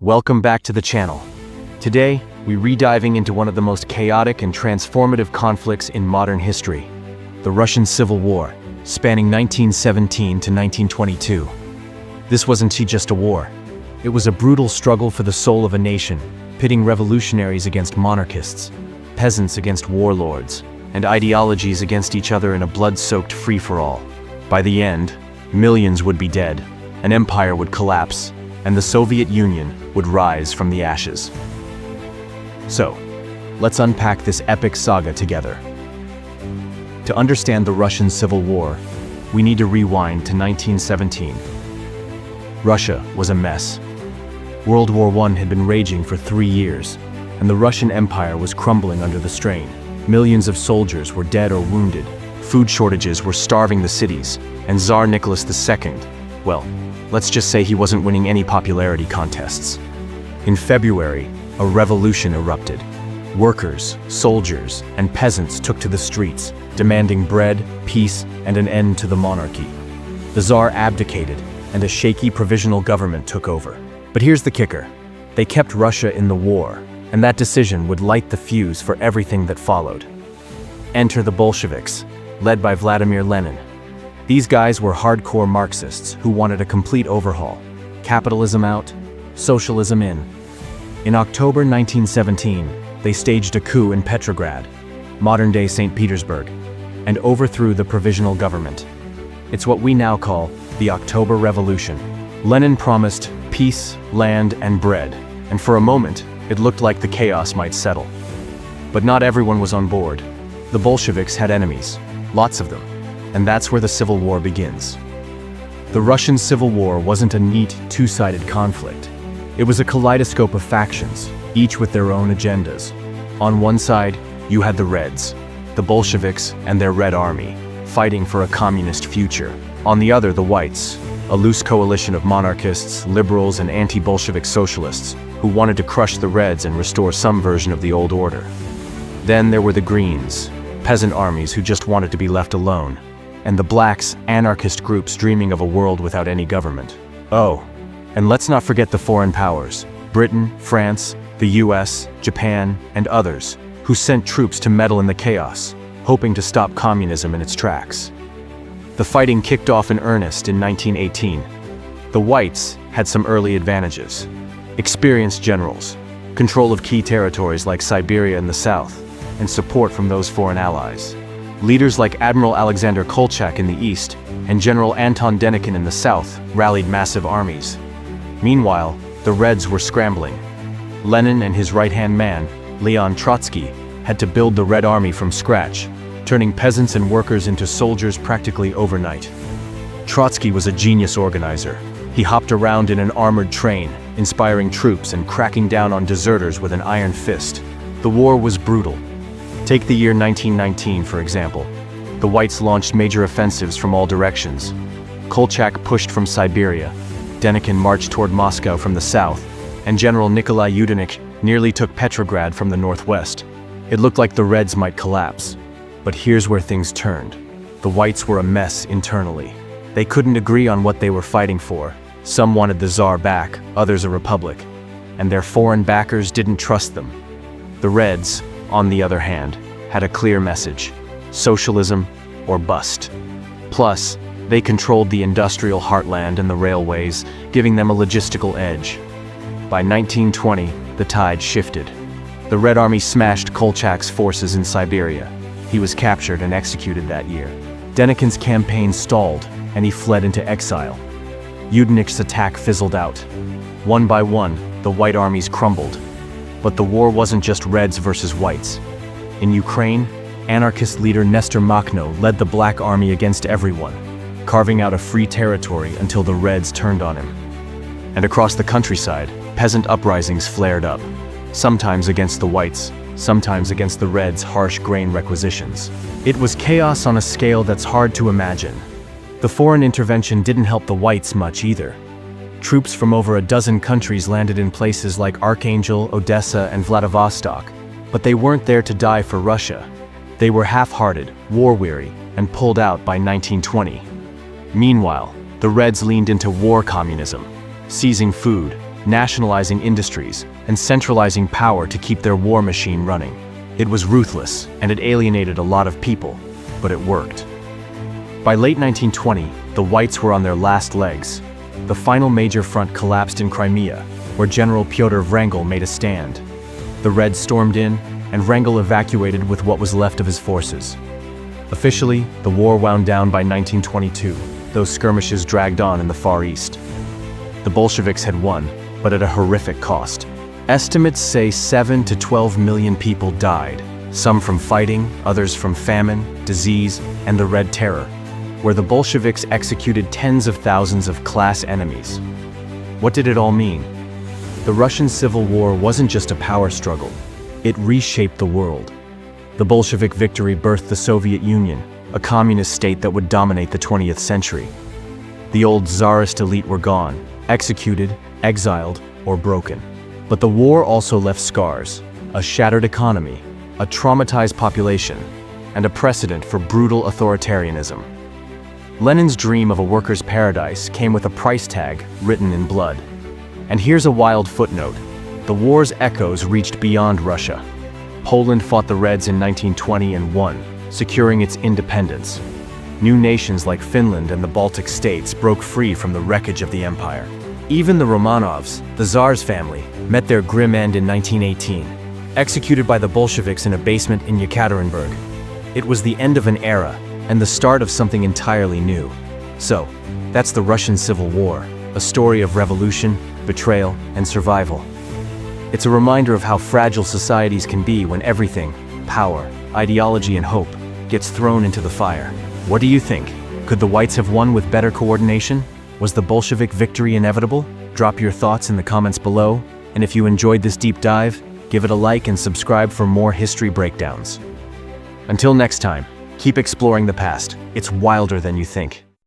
Welcome back to the channel. Today, we're rediving into one of the most chaotic and transformative conflicts in modern history, the Russian Civil War, spanning 1917 to 1922. This wasn't just a war. It was a brutal struggle for the soul of a nation, pitting revolutionaries against monarchists, peasants against warlords, and ideologies against each other in a blood-soaked free-for-all. By the end, millions would be dead, an empire would collapse, and the Soviet Union would rise from the ashes. So, let's unpack this epic saga together. To understand the Russian Civil War, we need to rewind to 1917. Russia was a mess. World War I had been raging for 3 years, and the Russian Empire was crumbling under the strain. Millions of soldiers were dead or wounded, food shortages were starving the cities, and Tsar Nicholas II, well, let's just say he wasn't winning any popularity contests. In February, a revolution erupted. Workers, soldiers, and peasants took to the streets, demanding bread, peace, and an end to the monarchy. The Tsar abdicated, and a shaky provisional government took over. But here's the kicker. They kept Russia in the war, and that decision would light the fuse for everything that followed. Enter the Bolsheviks, led by Vladimir Lenin. These guys were hardcore Marxists who wanted a complete overhaul. Capitalism out, socialism in. In October 1917, they staged a coup in Petrograd, modern-day St. Petersburg, and overthrew the provisional government. It's what we now call the October Revolution. Lenin promised peace, land, and bread, and for a moment, it looked like the chaos might settle. But not everyone was on board. The Bolsheviks had enemies, lots of them. And that's where the Civil War begins. The Russian Civil War wasn't a neat, two-sided conflict. It was a kaleidoscope of factions, each with their own agendas. On one side, you had the Reds, the Bolsheviks and their Red Army, fighting for a communist future. On the other, the Whites, a loose coalition of monarchists, liberals, and anti-Bolshevik socialists who wanted to crush the Reds and restore some version of the old order. Then there were the Greens, peasant armies who just wanted to be left alone, and the Blacks, anarchist groups dreaming of a world without any government. Oh, and let's not forget the foreign powers, Britain, France, the US, Japan, and others, who sent troops to meddle in the chaos, hoping to stop communism in its tracks. The fighting kicked off in earnest in 1918. The Whites had some early advantages. Experienced generals, control of key territories like Siberia in the south, and support from those foreign allies. Leaders like Admiral Alexander Kolchak in the east and General Anton Denikin in the south rallied massive armies. Meanwhile, the Reds were scrambling. Lenin and his right-hand man, Leon Trotsky, had to build the Red Army from scratch, turning peasants and workers into soldiers practically overnight. Trotsky was a genius organizer. He hopped around in an armored train, inspiring troops and cracking down on deserters with an iron fist. The war was brutal. Take the year 1919, for example. The Whites launched major offensives from all directions. Kolchak pushed from Siberia, Denikin marched toward Moscow from the south, and General Nikolai Yudenich nearly took Petrograd from the northwest. It looked like the Reds might collapse. But here's where things turned. The Whites were a mess internally. They couldn't agree on what they were fighting for. Some wanted the Tsar back, others a republic, and their foreign backers didn't trust them. The Reds, on the other hand, had a clear message: socialism or bust. Plus, they controlled the industrial heartland and the railways, giving them a logistical edge. By 1920, the tide shifted. The Red Army smashed Kolchak's forces in Siberia. He was captured and executed that year. Denikin's campaign stalled, and he fled into exile. Yudenich's attack fizzled out. One by one, the White armies crumbled. But the war wasn't just Reds versus Whites. In Ukraine, anarchist leader Nestor Makhno led the Black Army against everyone, carving out a free territory until the Reds turned on him. And across the countryside, peasant uprisings flared up, sometimes against the Whites, sometimes against the Reds' harsh grain requisitions. It was chaos on a scale that's hard to imagine. The foreign intervention didn't help the Whites much either. Troops from over a dozen countries landed in places like Archangel, Odessa, and Vladivostok, but they weren't there to die for Russia. They were half-hearted, war-weary, and pulled out by 1920. Meanwhile, the Reds leaned into war communism, seizing food, nationalizing industries and centralizing power to keep their war machine running. It was ruthless, and it alienated a lot of people, but it worked. By late 1920, the Whites were on their last legs. The final major front collapsed in Crimea, where General Pyotr Wrangel made a stand. The Reds stormed in, and Wrangel evacuated with what was left of his forces. Officially, the war wound down by 1922, though skirmishes dragged on in the Far East. The Bolsheviks had won, but at a horrific cost. Estimates say 7 to 12 million people died, some from fighting, others from famine, disease, and the Red Terror, where the Bolsheviks executed tens of thousands of class enemies. What did it all mean? The Russian Civil War wasn't just a power struggle, it reshaped the world. The Bolshevik victory birthed the Soviet Union, a communist state that would dominate the 20th century. The old Tsarist elite were gone, executed, exiled, or broken. But the war also left scars, a shattered economy, a traumatized population, and a precedent for brutal authoritarianism. Lenin's dream of a worker's paradise came with a price tag written in blood. And here's a wild footnote. The war's echoes reached beyond Russia. Poland fought the Reds in 1920 and won, securing its independence. New nations like Finland and the Baltic states broke free from the wreckage of the empire. Even the Romanovs, the Tsar's family, met their grim end in 1918, executed by the Bolsheviks in a basement in Yekaterinburg. It was the end of an era and the start of something entirely new. So, that's the Russian Civil War, a story of revolution, betrayal, and survival. It's a reminder of how fragile societies can be when everything, power, ideology, and hope, gets thrown into the fire. What do you think? Could the Whites have won with better coordination? Was the Bolshevik victory inevitable? Drop your thoughts in the comments below, and if you enjoyed this deep dive, give it a like and subscribe for more history breakdowns. Until next time, keep exploring the past. It's wilder than you think.